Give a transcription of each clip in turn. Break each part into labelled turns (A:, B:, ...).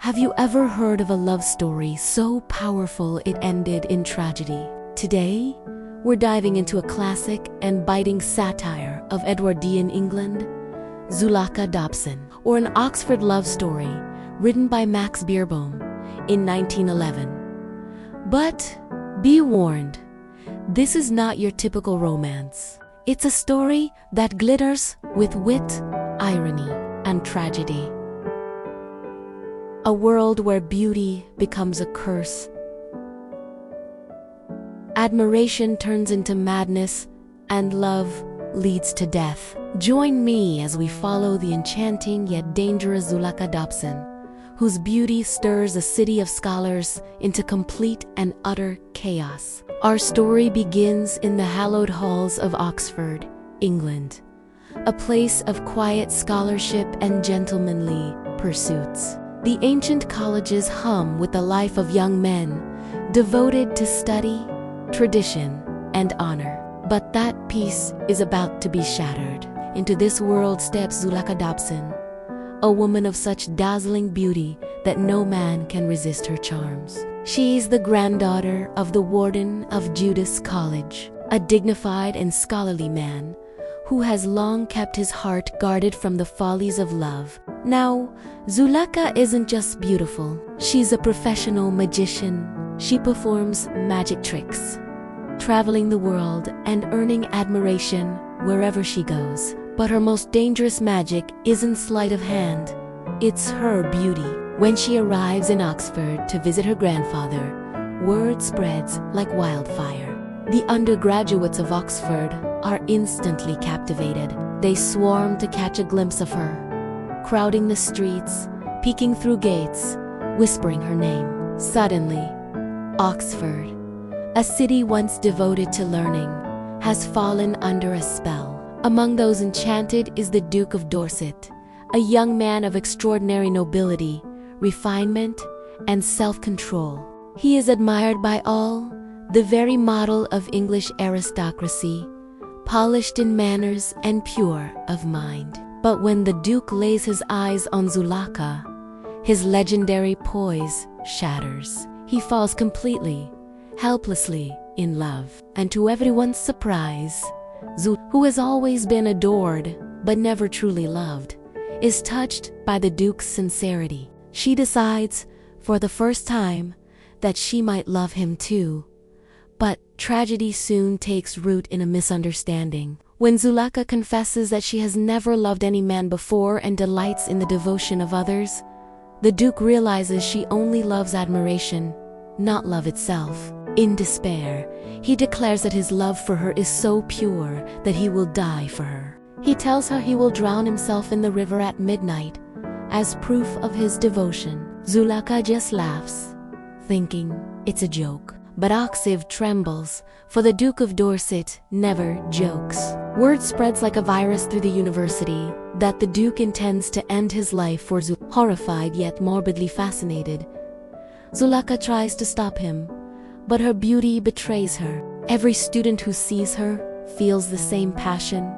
A: Have you ever heard of a love story so powerful it ended in tragedy? Today, we're diving into a classic and biting satire of Edwardian England, Zuleika Dobson, or an Oxford love story written by Max Beerbohm in 1911. But be warned, this is not your typical romance. It's a story that glitters with wit, irony, and tragedy. A world where beauty becomes a curse. Admiration turns into madness, and love leads to death. Join me as we follow the enchanting yet dangerous Zuleika Dobson, whose beauty stirs a city of scholars into complete and utter chaos. Our story begins in the hallowed halls of Oxford, England, a place of quiet scholarship and gentlemanly pursuits. The ancient colleges hum with the life of young men devoted to study, tradition, and honor. But that peace is about to be shattered. Into this world steps Zuleika Dobson, a woman of such dazzling beauty that no man can resist her charms. She's the granddaughter of the warden of Judas College, a dignified and scholarly man who has long kept his heart guarded from the follies of love. Now, Zuleika isn't just beautiful, she's a professional magician. She performs magic tricks, traveling the world and earning admiration wherever she goes. But her most dangerous magic isn't sleight of hand, it's her beauty. When she arrives in Oxford to visit her grandfather, word spreads like wildfire. The undergraduates of Oxford are instantly captivated. They swarm to catch a glimpse of her, crowding the streets, peeking through gates, whispering her name. Suddenly, Oxford, a city once devoted to learning, has fallen under a spell. Among those enchanted is the Duke of Dorset, a young man of extraordinary nobility, refinement, and self-control. He is admired by all, the very model of English aristocracy, polished in manners and pure of mind. But when the Duke lays his eyes on Zuleika, his legendary poise shatters. He falls completely, helplessly in love. And to everyone's surprise, Zuleika, who has always been adored but never truly loved, is touched by the Duke's sincerity. She decides, for the first time, that she might love him too. But tragedy soon takes root in a misunderstanding. When Zuleika confesses that she has never loved any man before and delights in the devotion of others, the Duke realizes she only loves admiration, not love itself. In despair, he declares that his love for her is so pure that he will die for her. He tells her he will drown himself in the river at midnight as proof of his devotion. Zuleika just laughs, thinking it's a joke. But Oxford trembles, for the Duke of Dorset never jokes. Word spreads like a virus through the university that the Duke intends to end his life for Zuleika. Horrified yet morbidly fascinated, Zuleika tries to stop him, but her beauty betrays her. Every student who sees her feels the same passion,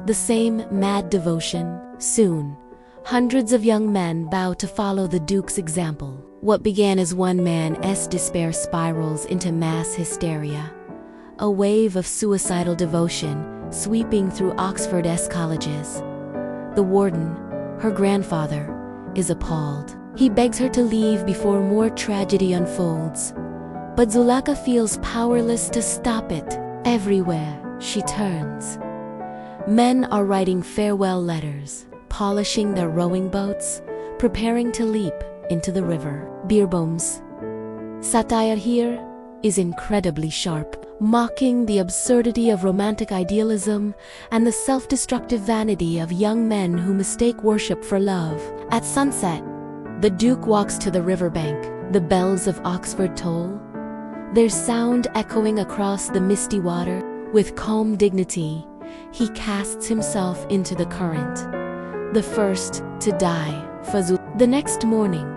A: the same mad devotion. Soon, hundreds of young men vow to follow the Duke's example. What began as one man's despair spirals into mass hysteria, a wave of suicidal devotion sweeping through Oxford's colleges. The warden, her grandfather, is appalled. He begs her to leave before more tragedy unfolds, but Zuleika feels powerless to stop it. Everywhere she turns, men are writing farewell letters, polishing their rowing boats, preparing to leap into the river. Beerbohm's satire here is incredibly sharp, mocking the absurdity of romantic idealism and the self-destructive vanity of young men who mistake worship for love. At sunset, the Duke walks to the riverbank. The bells of Oxford toll, their sound echoing across the misty water. With calm dignity, he casts himself into the current, the first to die for Zuleika. The next morning,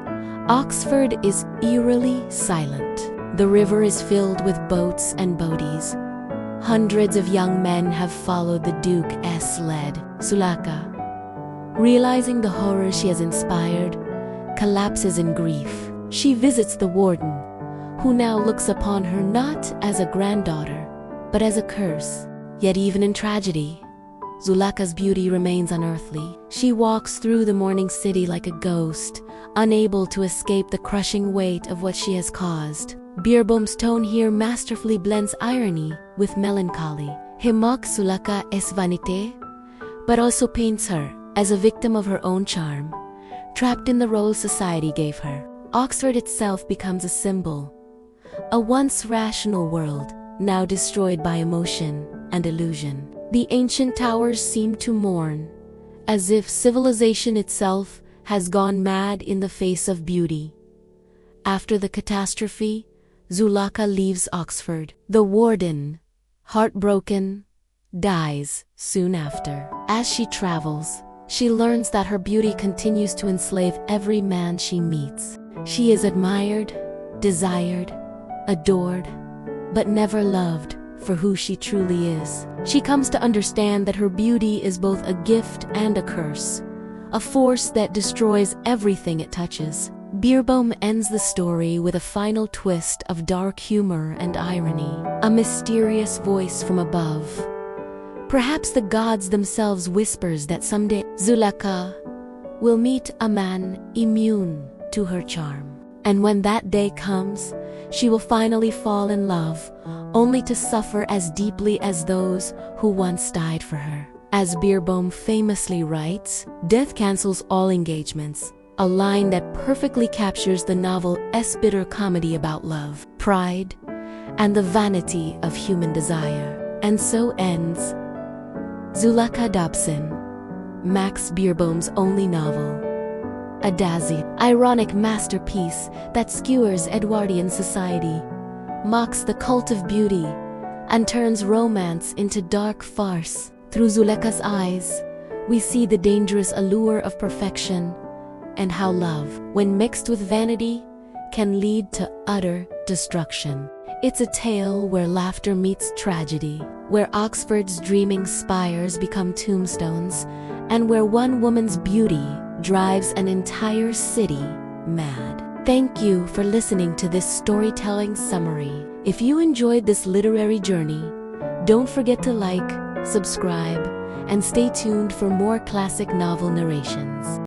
A: Oxford is eerily silent. The river is filled with boats and boaties. Hundreds of young men have followed the Duke's lead. Zuleika, realizing the horror she has inspired, collapses in grief. She visits the warden, who now looks upon her not as a granddaughter, but as a curse. Yet even in tragedy, Zuleika's beauty remains unearthly. She walks through the morning city like a ghost, unable to escape the crushing weight of what she has caused. Beerbohm's tone here masterfully blends irony with melancholy. He mocks Zuleika as vanité, but also paints her as a victim of her own charm, trapped in the role society gave her. Oxford itself becomes a symbol, a once rational world, now destroyed by emotion and illusion. The ancient towers seem to mourn, as if civilization itself has gone mad in the face of beauty. After the catastrophe, Zuleika leaves Oxford. The warden, heartbroken, dies soon after. As she travels, she learns that her beauty continues to enslave every man she meets. She is admired, desired, adored, but never loved for who she truly is. She comes to understand that her beauty is both a gift and a curse, a force that destroys everything it touches. Beerbohm ends the story with a final twist of dark humor and irony. A mysterious voice from above, perhaps the gods themselves, whispers that someday Zuleika will meet a man immune to her charm. And when that day comes, she will finally fall in love, only to suffer as deeply as those who once died for her. As Beerbohm famously writes, "Death cancels all engagements," a line that perfectly captures the novel's bitter comedy about love, pride, and the vanity of human desire. And so ends Zuleika Dobson, Max Beerbohm's only novel. A dazzling, ironic masterpiece that skewers Edwardian society, mocks the cult of beauty, and turns romance into dark farce. Through Zuleika's eyes, we see the dangerous allure of perfection and how love, when mixed with vanity, can lead to utter destruction. It's a tale where laughter meets tragedy, where Oxford's dreaming spires become tombstones, and where one woman's beauty drives an entire city mad. Thank you for listening to this storytelling summary. If you enjoyed this literary journey, don't forget to like, subscribe, and stay tuned for more classic novel narrations.